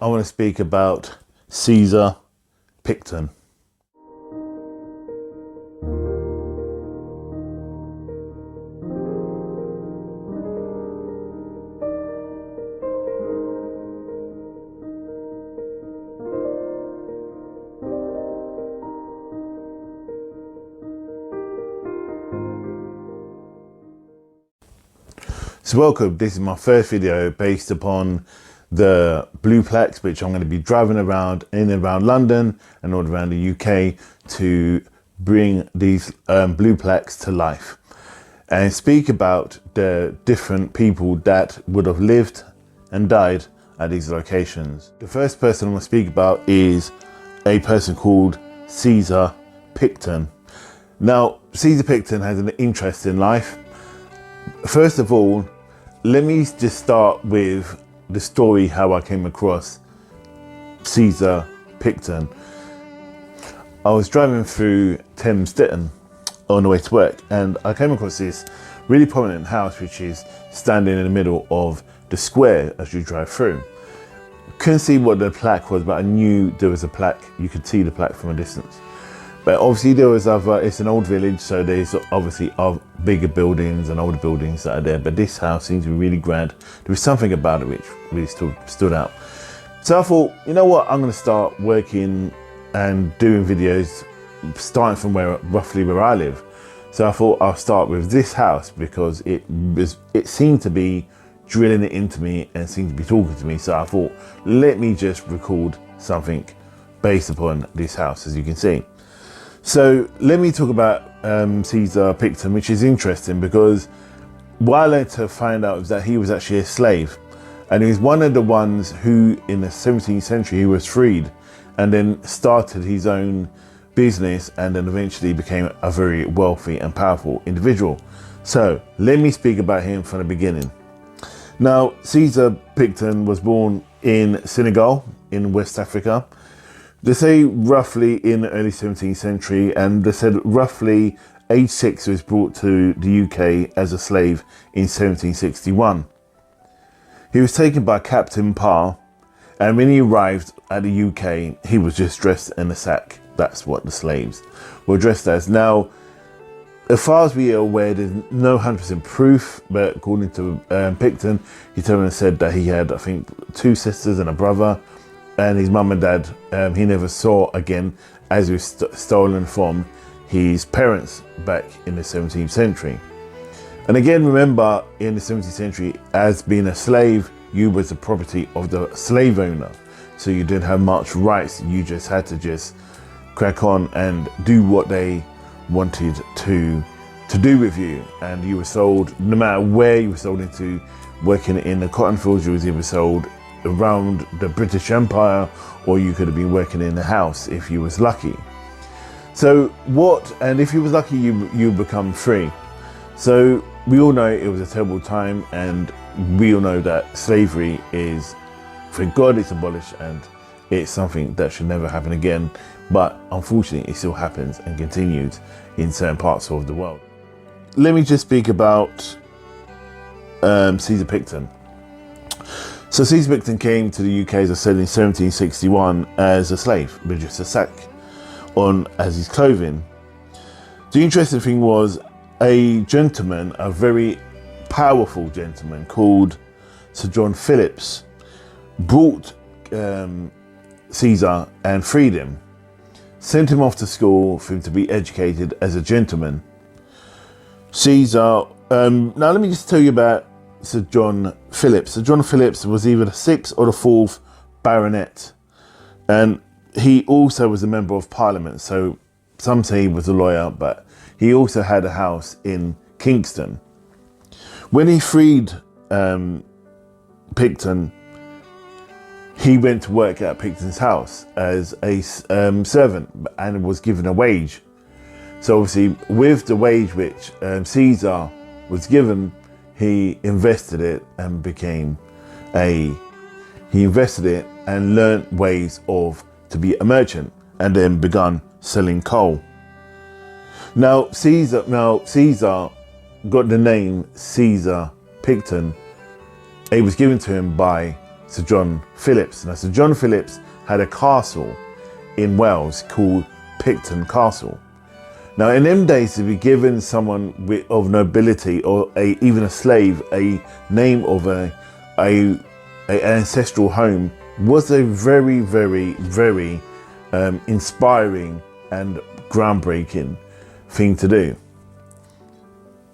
I want to speak about Cesar Picton. So welcome, this is my first video based upon the blue plaques, which I'm going to be driving around in and around London and all around the UK to bring these blue plaques to life and speak about the different people that would have lived and died at these locations. The first person I'm going to speak about is a person called Cesar Picton. Now, Cesar Picton has an interesting life. First of all, let me just start with the story how I came across Cesar Picton. I was driving through Thames Ditton on the way to work, and I came across this really prominent house which is standing in the middle of the square as you drive through. Couldn't see what the plaque was, but I knew there was a plaque. You could see the plaque from a distance. But obviously there was it's an old village, so there's obviously bigger buildings and older buildings that are there, but this house seems to be really grand. There was something about it which really stood out. So I thought, you know what, I'm going to start working and doing videos starting from roughly where I live. So I thought I'll start with this house because it seemed to be drilling it into me and seemed to be talking to me. So I thought, let me just record something based upon this house, as you can see. So let me talk about Cesar Picton, which is interesting because what I learned to find out is that he was actually a slave, and he was one of the ones who in the 17th century he was freed and then started his own business and then eventually became a very wealthy and powerful individual. So let me speak about him from the beginning. Now, Cesar Picton was born in Senegal in West Africa. They say roughly in the early 17th century, and they said roughly age 6 was brought to the UK as a slave in 1761. He was taken by Captain Parr, and when he arrived at the UK, he was just dressed in a sack. That's what the slaves were dressed as. Now, as far as we are aware, there's no 100% proof, but according to Picton, he told and said that he had, I think, 2 sisters and a brother, and his mum and dad he never saw again, as he was stolen from his parents back in the 17th century. And again, remember, in the 17th century, as being a slave, you was the property of the slave owner. So you didn't have much rights. You just had to just crack on and do what they wanted to do with you. And you were sold, no matter where you were sold into, working in the cotton fields, you was either sold around the British Empire, or you could have been working in the house if you was lucky. So and if you was lucky, you become free. So we all know it was a terrible time, and we all know that slavery is, thank God, it's abolished, and it's something that should never happen again. But unfortunately, it still happens and continues in certain parts of the world. Let me just speak about Cesar Picton. So Cesar Picton came to the UK, as I said, in 1761 as a slave with just a sack on as his clothing. The interesting thing was a gentleman, a very powerful gentleman called Sir John Phillips, brought Cesar and freed him, sent him off to school for him to be educated as a gentleman. Cesar, now let me just tell you about Sir John Phillips. Sir John Phillips was either the 6th or the 4th baronet, and he also was a member of Parliament. So some say he was a lawyer, but he also had a house in Kingston. When he freed Picton, he went to work at Picton's house as a servant and was given a wage. So obviously with the wage which Cesar was given, he invested it and learned ways to be a merchant, and then begun selling coal. Now Cesar got the name Cesar Picton. It was given to him by Sir John Phillips. Now, Sir John Phillips had a castle in Wales called Picton Castle. Now, in them days, to be given someone of nobility or even a slave a name of a ancestral home was a very, very, very inspiring and groundbreaking thing to do.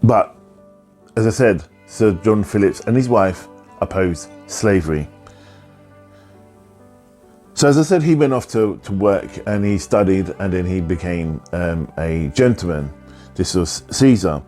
But as I said, Sir John Phillips and his wife opposed slavery. So as I said, he went off to work and he studied, and then he became a gentleman. This was Cesar.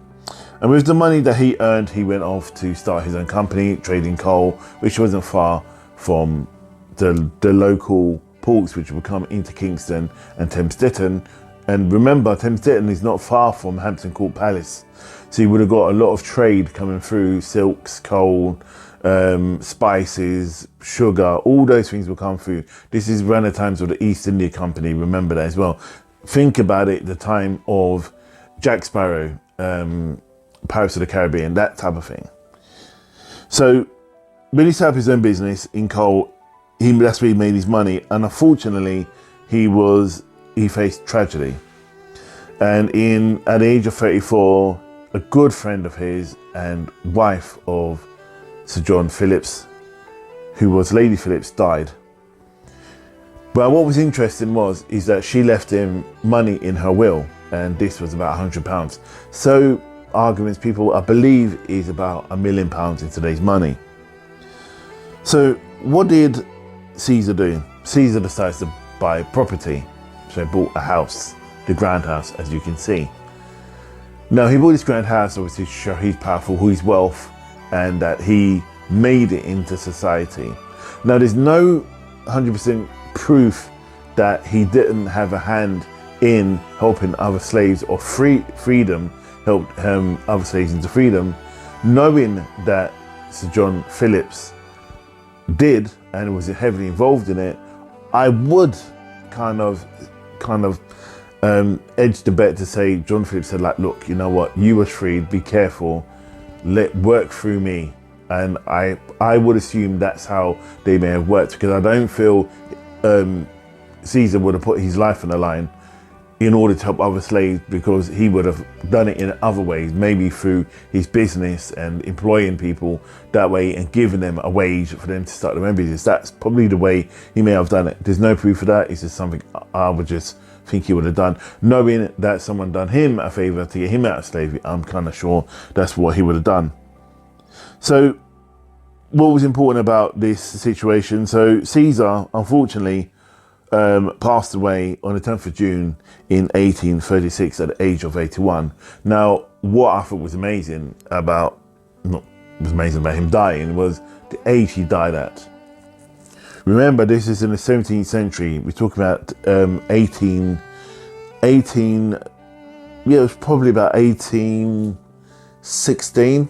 And with the money that he earned, he went off to start his own company, trading coal, which wasn't far from the local ports, which would come into Kingston and Thames Ditton. And remember, Thames Ditton is not far from Hampton Court Palace. So you would have got a lot of trade coming through, silks, coal, spices, sugar, all those things will come through. This is around the times of the East India Company, remember that as well. Think about it, the time of Jack Sparrow, Pirates of the Caribbean, that type of thing. So when he set up his own business in coal, that's where he made his money. And unfortunately, he faced tragedy. And at the age of 34, a good friend of his and wife of Sir John Phillips, who was Lady Phillips, died. But what was interesting is that she left him money in her will, and this was about £100. So arguments, people, I believe, is about £1 million in today's money. So what did Cesar do? Cesar decides to buy property. So he bought a house, the Grand House, as you can see. Now, he bought this Grand House obviously to show he's powerful, his wealth, and that he made it into society. Now, there's no 100% proof that he didn't have a hand in helping other slaves or helped other slaves into freedom. Knowing that Sir John Phillips did and was heavily involved in it, I would kind of edge the bet to say John Phillips said, like, look, you know what, you were freed, be careful, let work through me. And I would assume that's how they may have worked, because I don't feel Cesar would have put his life on the line in order to help other slaves, because he would have done it in other ways, maybe through his business and employing people that way and giving them a wage for them to start their own business. That's probably the way he may have done it. There's no proof of that. It's just something I would just think he would have done. Knowing that someone done him a favor to get him out of slavery, I'm kind of sure that's what he would have done. So what was important about this situation? So Cesar, unfortunately, passed away on the 10th of June in 1836 at the age of 81. Now, what I thought was amazing about him dying was the age he died at. Remember, this is in the 17th century. We're talking about it was probably about 1816,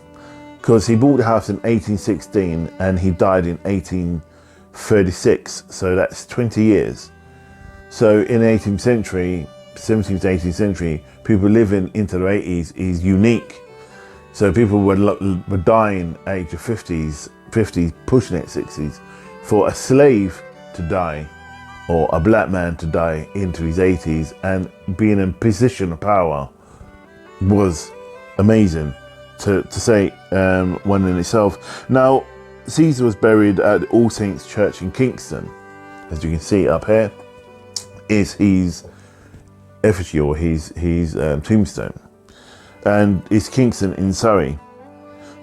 because he bought the house in 1816 and he died in 1836. So that's 20 years. So in the 18th century, 17th to 18th century, people living into their 80s is unique. So people were dying at the age of 50s, pushing it 60s. For a slave to die, or a black man to die into his 80s and being in a position of power, was amazing to say one in itself. Now, Cesar was buried at All Saints Church in Kingston. As you can see up here is his effigy, or his tombstone, and it's Kingston in Surrey.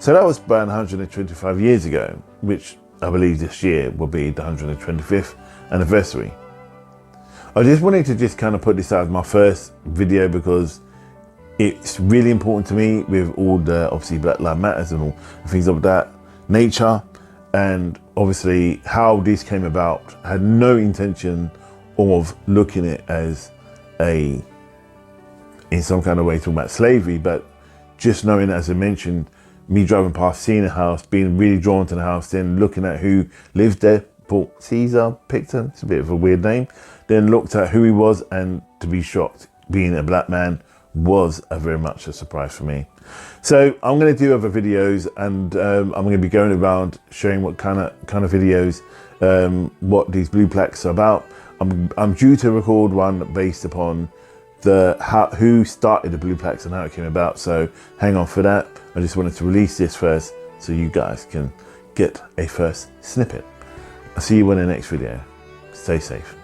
So that was about 125 years ago, which I believe this year will be the 125th anniversary. I just wanted to kind of put this out as my first video, because it's really important to me with all the, obviously, Black Lives Matters and all things of that nature. And obviously how this came about, I had no intention of looking at it as in some kind of way talking about slavery, but just knowing, as I mentioned, me driving past, seeing the house, being really drawn to the house, then looking at who lived there, bought Cesar Picton, it's a bit of a weird name, then looked at who he was, and to be shocked, being a black man was very much a surprise for me. So I'm going to do other videos, and I'm going to be going around showing what kind of videos, what these blue plaques are about. I'm due to record one based upon who started the blue plaques and how it came about. So hang on for that. I just wanted to release this first so you guys can get a first snippet. I'll see you in the next video. Stay safe.